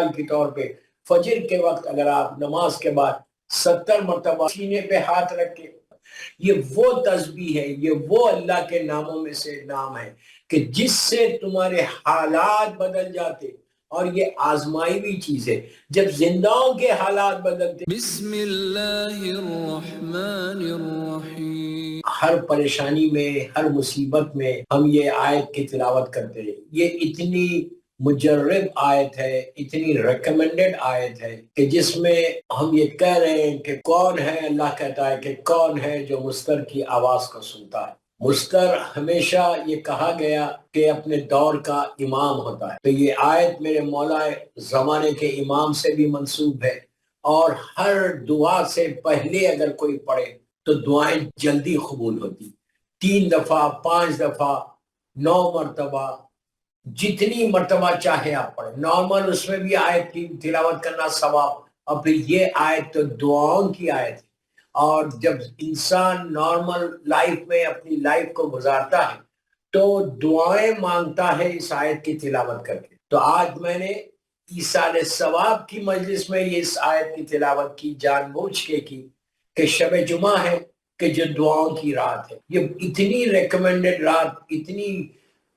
مثال کے طور پہ فجر کے وقت اگر آپ نماز کے بعد 70 مرتبہ سینے پہ ہاتھ رکھ کے، یہ وہ تسبیح ہے، یہ وہ اللہ کے ناموں میں سے نام ہے کہ جس سے تمہارے حالات بدل جاتے، اور یہ آزمائی ہوئی چیز ہے۔ جب زندہوں کے حالات بدلتے، بسم اللہ الرحمن الرحیم، ہر پریشانی میں، ہر مصیبت میں ہم یہ آیت کی تلاوت کرتے ہیں۔ یہ اتنی مجرب آیت ہے، اتنی ریکمنڈڈ آیت ہے کہ جس میں ہم یہ کہہ رہے ہیں کہ کون ہے، اللہ کہتا ہے کہ کون ہے جو مستر کی آواز کو سنتا ہے۔ مستر ہمیشہ یہ کہا گیا کہ اپنے دور کا امام ہوتا ہے، تو یہ آیت میرے مولا زمانے کے امام سے بھی منسوب ہے، اور ہر دعا سے پہلے اگر کوئی پڑھے تو دعائیں جلدی قبول ہوتی، 3 دفعہ، 5 دفعہ، 9 مرتبہ، جتنی مرتبہ چاہے آپ پڑھیں۔ نارمل اس میں بھی آیت کی تلاوت کرنا ثواب، اور پھر یہ آیت تو دعاؤں کی آیت ہے، اور جب انسان نارمل لائف میں اپنی لائف کو گزارتا ہے تو دعائیں مانگتا ہے اس آیت کی تلاوت کر کے۔ تو آج میں نے ایصال ثواب کی مجلس میں یہ اس آیت کی تلاوت کی، جان بوجھ کے کی، کہ شب جمعہ ہے کہ جو دعاؤں کی رات ہے، یہ اتنی ریکمنڈڈ رات، اتنی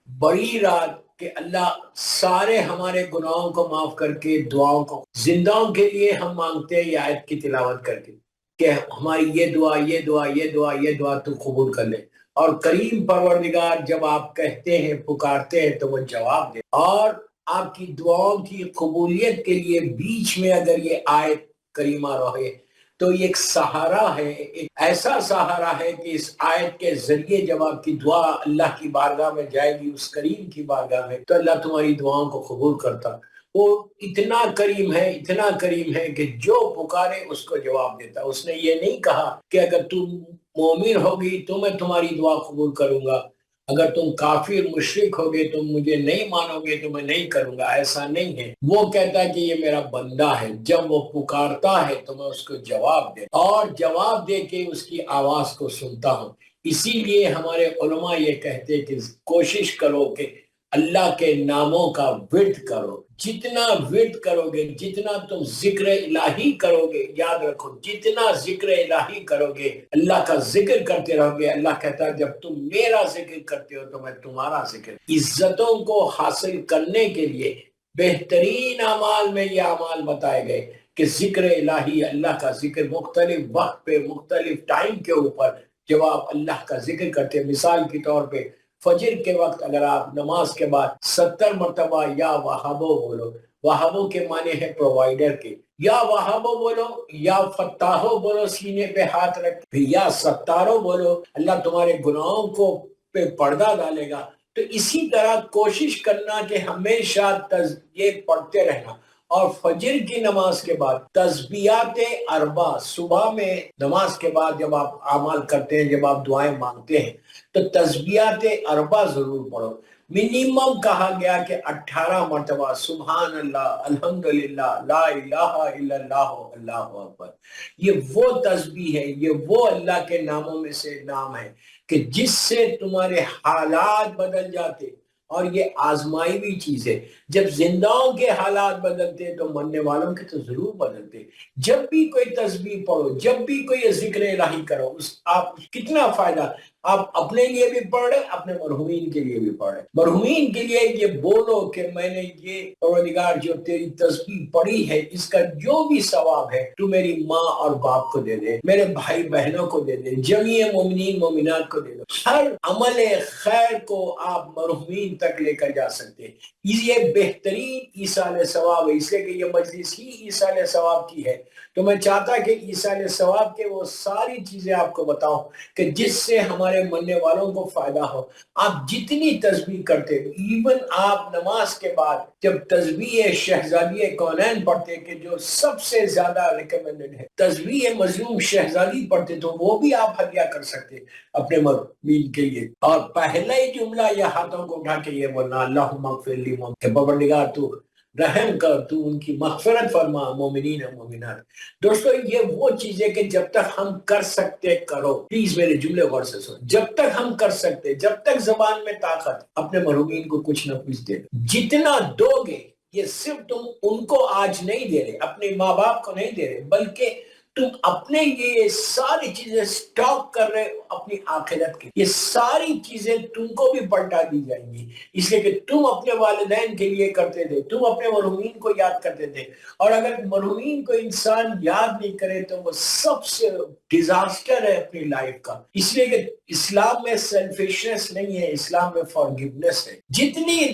بڑی رات کہ اللہ سارے ہمارے گناہوں کو معاف کر کے دعاؤں کو، زندہوں کے لیے ہم مانگتے ہیں یہ آیت کی تلاوت کر کے کہ ہماری یہ دعا، یہ دعا، یہ دعا، یہ دعا تو قبول کر لے، اور کریم پروردگار جب آپ کہتے ہیں، پکارتے ہیں تو وہ جواب دے، اور آپ کی دعاؤں کی قبولیت کے لیے بیچ میں اگر یہ آیت کریمہ رہے تو یہ ایک سہارا ہے، ایک ایسا سہارا ہے کہ اس آیت کے ذریعے جب آپ کی دعا اللہ کی بارگاہ میں جائے گی، اس کریم کی بارگاہ میں، تو اللہ تمہاری دعاؤں کو قبول کرتا۔ وہ اتنا کریم ہے، اتنا کریم ہے کہ جو پکارے اس کو جواب دیتا۔ اس نے یہ نہیں کہا کہ اگر تم مومن ہوگی تو میں تمہاری دعا قبول کروں گا، اگر تم کافر مشرک ہوگے تم مجھے نہیں مانو گے تو میں نہیں کروں گا، ایسا نہیں ہے۔ وہ کہتا ہے کہ یہ میرا بندہ ہے، جب وہ پکارتا ہے تو میں اس کو جواب دے، اور جواب دے کے اس کی آواز کو سنتا ہوں۔ اسی لیے ہمارے علماء یہ کہتے کہ کوشش کرو کہ اللہ کے ناموں کا ورد کرو، جتنا ورد کرو گے، جتنا تم ذکر الہی کرو گے، یاد رکھو جتنا ذکر الہی کرو گے، اللہ کا ذکر کرتے رہو گے، اللہ کہتا ہے جب تم میرا ذکر کرتے ہو تو میں تمہارا ذکر۔ عزتوں کو حاصل کرنے کے لیے بہترین اعمال میں یہ اعمال بتائے گئے کہ ذکر الہی، اللہ کا ذکر مختلف وقت پہ، مختلف ٹائم کے اوپر جب آپ اللہ کا ذکر کرتے ہیں، مثال کے طور پہ فجر کے وقت اگر آپ نماز کے بعد 70 مرتبہ یا وہابو بولو، وہابو کے معنی ہے پرووائیڈر کے، یا وہابو بولو، یا فتاحو بولو سینے پہ ہاتھ رکھ، پھر یا ستارو بولو، اللہ تمہارے گناہوں کو پہ پردہ ڈالے گا۔ تو اسی طرح کوشش کرنا کہ ہمیشہ یہ پڑھتے رہنا، اور فجر کی نماز کے بعد تسبیحات اربع، صبح میں نماز کے بعد جب آپ اعمال کرتے ہیں، جب آپ دعائیں مانگتے ہیں تو تسبیحات اربع ضرور پڑھو۔ منیمم کہا گیا کہ 18 مرتبہ سبحان اللہ، الحمدللہ، لا الہ الا اللہ، اللہ اکبر۔ یہ وہ تسبیح ہے، یہ وہ اللہ کے ناموں میں سے نام ہے کہ جس سے تمہارے حالات بدل جاتے، اور یہ آزمائی ہوئی چیز ہے۔ جب زندہوں کے حالات بدلتے تو مرنے والوں کے تو ضرور بدلتے۔ جب بھی کوئی تسبیح پڑھو، جب بھی کوئی ذکر الہی کرو، آپ کتنا فائدہ، آپ اپنے لیے بھی پڑھ رہے، اپنے مرحومین کے لیے بھی پڑھ رہے۔ مرحومین کے لیے یہ بولو کہ میں نے یہ پروردگار جو تیری تسبیح پڑھی ہے اس کا جو بھی ثواب ہے تو میری ماں اور باپ کو دے دے، میرے بھائی بہنوں کو دے دے، جمیع مومنین مومنات کو دے دو۔ ہر عمل خیر کو آپ مرحومین تک لے کر جا سکتے ہیں۔ یہ بہترین ایصال ثواب ہے، اس لیے کہ یہ مجلس ہی ایصال ثواب کی ہے۔ تو میں چاہتا کہ ایصال ثواب کے وہ ساری چیزیں آپ کو بتاؤں کہ جس سے ہمارے مرنے والوں کو فائدہ ہو۔ آپ جتنی تسبیح کرتے، ایون آپ نماز کے بعد جب تسبیح شہزادی کونین پڑھتے کہ جو سب سے زیادہ ریکمنڈڈ ہے، تسبیح مظلوم شہزادی پڑھتے تو وہ بھی آپ ہدیہ کر سکتے اپنے مرحومین کے لیے۔ اور پہلا ہی جملہ یہ ہاتھوں کو اٹھا کے یہ بولنا، اللہم اغفر لی، کہ پروردگار تو رحم کر، تو ان کی مغفرت فرما، مومنین و مومنات۔ دوستو یہ وہ چیز ہے کہ جب تک ہم کر سکتے کرو، پلیز میرے جملے غور سے سنو، جب تک ہم کر سکتے، جب تک زبان میں طاقت، اپنے مرحومین کو کچھ نہ کچھ دے دو، جتنا دو گے یہ صرف تم ان کو آج نہیں دے رہے، اپنے ماں باپ کو نہیں دے رہے، بلکہ تم اپنے یہ ساری چیزیں سٹاک کر رہے ہو اپنی آخرت کی. یہ ساری چیزیں تم کو بھی پلٹا دی جائیں گی، اس لیے کہ تم اپنے والدین کے لیے کرتے تھے، تم اپنے مرحومین کو یاد کرتے تھے. اور اگر مرحومین کو انسان یاد نہیں کرے تو وہ سب سے ڈیزاسٹر ہے اپنی لائف کا. اس لیے کہ اسلام میں سیلفشنس نہیں ہے، اسلام میں فارگیونیس ہے.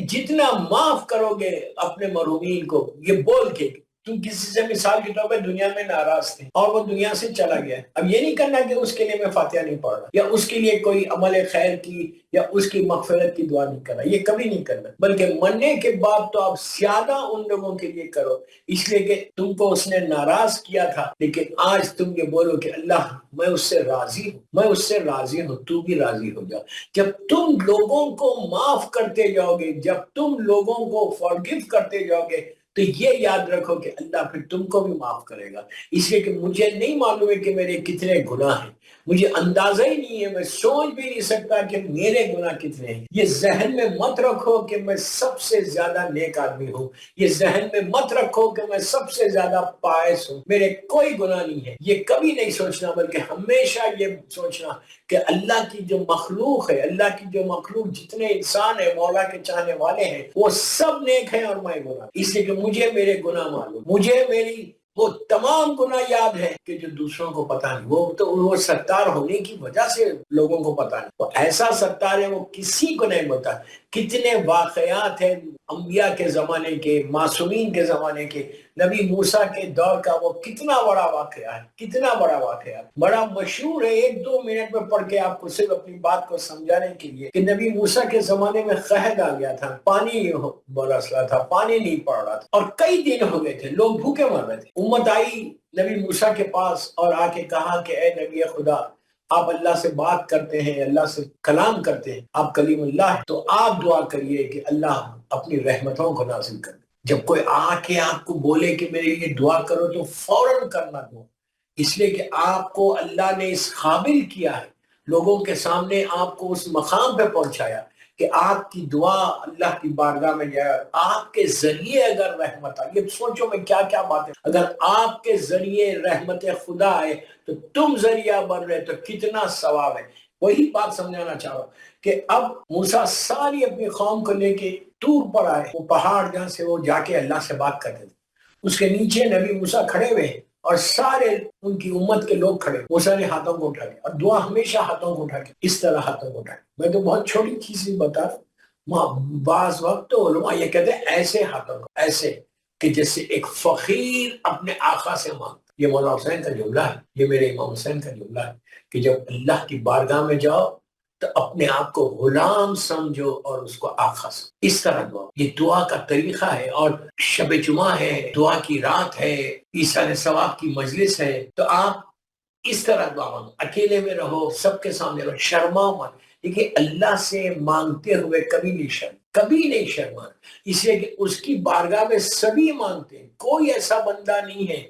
جتنا معاف کرو گے اپنے مرحومین کو، یہ بول کے تم کسی سے مثال کے طور پہ دنیا میں ناراض تھے اور وہ دنیا سے چلا گیا، اب یہ نہیں کرنا کہ اس کے لیے میں فاتحہ نہیں پڑھ رہا یا اس کے لیے کوئی عمل خیر کی یا اس کی مغفرت کی دعا نہیں کرنا، یہ کبھی نہیں کرنا، بلکہ مرنے کے بعد تو آپ زیادہ ان لوگوں کے لیے کرو، اس لیے کہ تم کو اس نے ناراض کیا تھا، لیکن آج تم یہ بولو کہ اللہ میں اس سے راضی ہوں، میں اس سے راضی ہوں، تو بھی راضی ہو جا. جب تم لوگوں کو معاف کرتے جاؤ گے، جب تم لوگوں کو فارگیو کرتے جاؤ گے، تو یہ یاد رکھو کہ اللہ پھر تم کو بھی معاف کرے گا. اس لیے کہ مجھے نہیں معلوم ہے کہ میرے کتنے گناہ ہیں، مجھے اندازہ ہی نہیں ہے، میں سوچ بھی نہیں سکتا کہ میرے گناہ کتنے ہیں. یہ ذہن میں مت رکھو کہ میں سب سے زیادہ نیک آدمی ہوں، یہ ذہن میں مت رکھو کہ میں سب سے زیادہ پائس ہوں، میرے کوئی گناہ نہیں ہے. یہ کبھی نہیں سوچنا، بلکہ ہمیشہ یہ سوچنا کہ اللہ کی جو مخلوق ہے، اللہ کی جو مخلوق جتنے انسان ہیں، مولا کے چاہنے والے ہیں، وہ سب نیک ہیں اور میں گناہ. اس لیے کہ مجھے میرے گناہ معلوم، مجھے میری وہ تمام گناہ یاد ہے کہ جو دوسروں کو پتہ نہیں. وہ تو وہ ستار ہونے کی وجہ سے لوگوں کو پتہ نہیں، وہ ایسا ستار ہے وہ کسی کو نہیں بتا. کتنے واقعات ہیں انبیاء کے زمانے کے، معصومین کے زمانے کے. نبی موسیٰ کے دور کا وہ کتنا بڑا واقعہ ہے، کتنا بڑا واقعہ ہے، بڑا مشہور ہے. 1-2 منٹ میں پڑھ کے آپ کو صرف اپنی بات کو سمجھانے کے لیے کہ نبی موسیٰ کے زمانے میں قحط آ گیا تھا، پانی برس رہا تھا، پانی نہیں پڑ رہا تھا، اور کئی دن ہو گئے تھے، لوگ بھوکے مر رہے تھے. امت آئی نبی موسیٰ کے پاس اور آ کے کہا کہ اے نبی خدا، آپ اللہ سے بات کرتے ہیں، اللہ سے کلام کرتے ہیں، آپ کلیم اللہ ہیں، تو آپ دعا کریے کہ اللہ اپنی رحمتوں کو نازل کر. جب کوئی آ کے آپ کو بولے کہ میرے لیے دعا کرو تو فوراً کرنا دو، اس لیے کہ آپ کو اللہ نے اس قابل کیا ہے، لوگوں کے سامنے آپ کو اس مقام پہ پہنچایا کہ آپ کی دعا اللہ کی بارگاہ میں جائے. آپ کے ذریعے اگر رحمت آئے، یہ سوچو میں کیا کیا باتیں، اگر آپ کے ذریعے رحمت خدا آئے تو تم ذریعہ بن رہے تو کتنا ثواب ہے. وہی بات سمجھانا چاہ رہا ہوں کہ اب موسیٰ ساری اپنی قوم کو لے کے طور پر آئے، وہ پہاڑ جہاں سے وہ جا کے اللہ سے بات کرتے تھے. اس کے نیچے نبی موسیٰ کھڑے ہوئے اور سارے ان کی امت کے لوگ کھڑے. موسیٰ نے ہاتھوں کو اٹھا کے، اور دعا ہمیشہ ہاتھوں کو اٹھا کے، اس طرح ہاتھوں کو اٹھا کے. میں تو بہت چھوٹی چیز ہی بتا رہا ہوں، بعض وقت تو علماء یہ کہتے ہیں ایسے ہاتھوں کو، ایسے کہ جیسے ایک فقیر اپنے آقا سے مانگتا. یہ مولانا حسین کا جملہ ہے، یہ میرے امام حسین کا جملہ ہے کہ جب اللہ کی بارگاہ میں جاؤ تو اپنے آپ کو غلام سمجھو اور اس کو آقا سمجھو. اس طرح دعا، یہ دعا کا طریقہ ہے. اور شب جمعہ ہے، دعا کی رات ہے، عیسیٰ ثواب کی مجلس ہے، تو آپ اس طرح دعا مانگو، اکیلے میں رہو، سب کے سامنے رہو، شرماؤ مت. دیکھیے اللہ سے مانگتے ہوئے کبھی نہیں کبھی نہیں شرمانا، اس لیے کہ اس کی بارگاہ میں سبھی مانگتے ہیں. کوئی ایسا بندہ نہیں ہے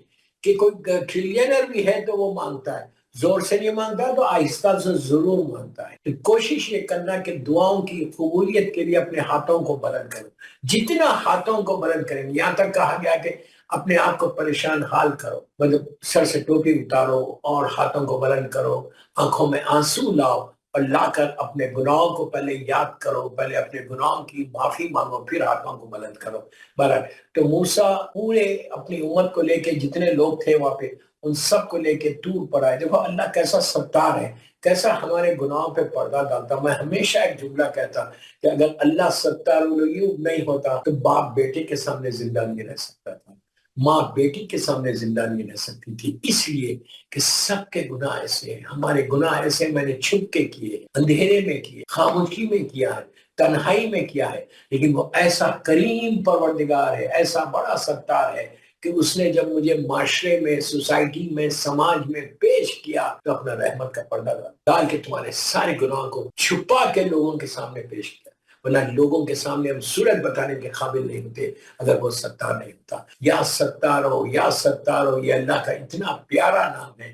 کہ کوئی ٹریلینر بھی ہے تو وہ مانگتا ہے، زور سے نہیں مانگتا تو آہستہ سے ضرور مانگتا ہے. تو کوشش یہ کرنا کہ دعاؤں کی قبولیت کے لیے اپنے ہاتھوں کو بلند کرو. جتنا ہاتھوں کو بلند کریں، یہاں تک کہا گیا کہ اپنے آپ کو پریشان حال کرو، مطلب سر سے ٹوپی اتارو اور ہاتھوں کو بلند کرو، آنکھوں میں آنسو لاؤ اور لا کر اپنے گناہوں کو پہلے یاد کرو، پہلے اپنے گناہوں کی معافی مانگو، پھر ہاتھوں کو بلند کرو. برابر. تو موسیٰ پورے اپنی امت کو لے کے، جتنے لوگ تھے وہاں پہ، ان سب کو لے کے طور پر آئے. دیکھو اللہ کیسا ستار ہے، کیسا ہمارے گناہوں پہ پردہ ڈالتا. میں ہمیشہ ایک جملہ کہتا کہ اگر اللہ ستار نہیں ہوتا تو باپ بیٹے کے سامنے زندہ نہیں رہ سکتا تھا، ماں بیٹی کے سامنے زندہ نہیں رہ سکتی تھی، اس لیے کہ سب کے گناہ ایسے ہیں. ہمارے گناہ ایسے میں نے چھپ کے کیے، اندھیرے میں کیے، خاموشی میں کیا ہے، تنہائی میں کیا ہے. لیکن وہ ایسا کریم پروردگار ہے، ایسا بڑا ستار ہے کہ اس نے جب مجھے معاشرے میں، سوسائٹی میں، سماج میں پیش کیا تو اپنا رحمت کا پردہ ڈال کے تمہارے سارے گناہوں کو چھپا کے لوگوں کے سامنے پیش کیا. ورنہ لوگوں کے سامنے ہم صورت بتانے کے قابل نہیں ہوتے اگر وہ ستار نہیں ہوتا. یا ستار ہو، یا ستار ہو، یہ اللہ کا اتنا پیارا نام ہے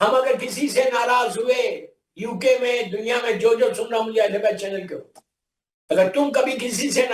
ہم اگر کسی سے ناراض ہوئے یو کے میں دنیا میں جو سن رہا مجھے اہل بیت چینل کے، اگر تم کبھی کسی سے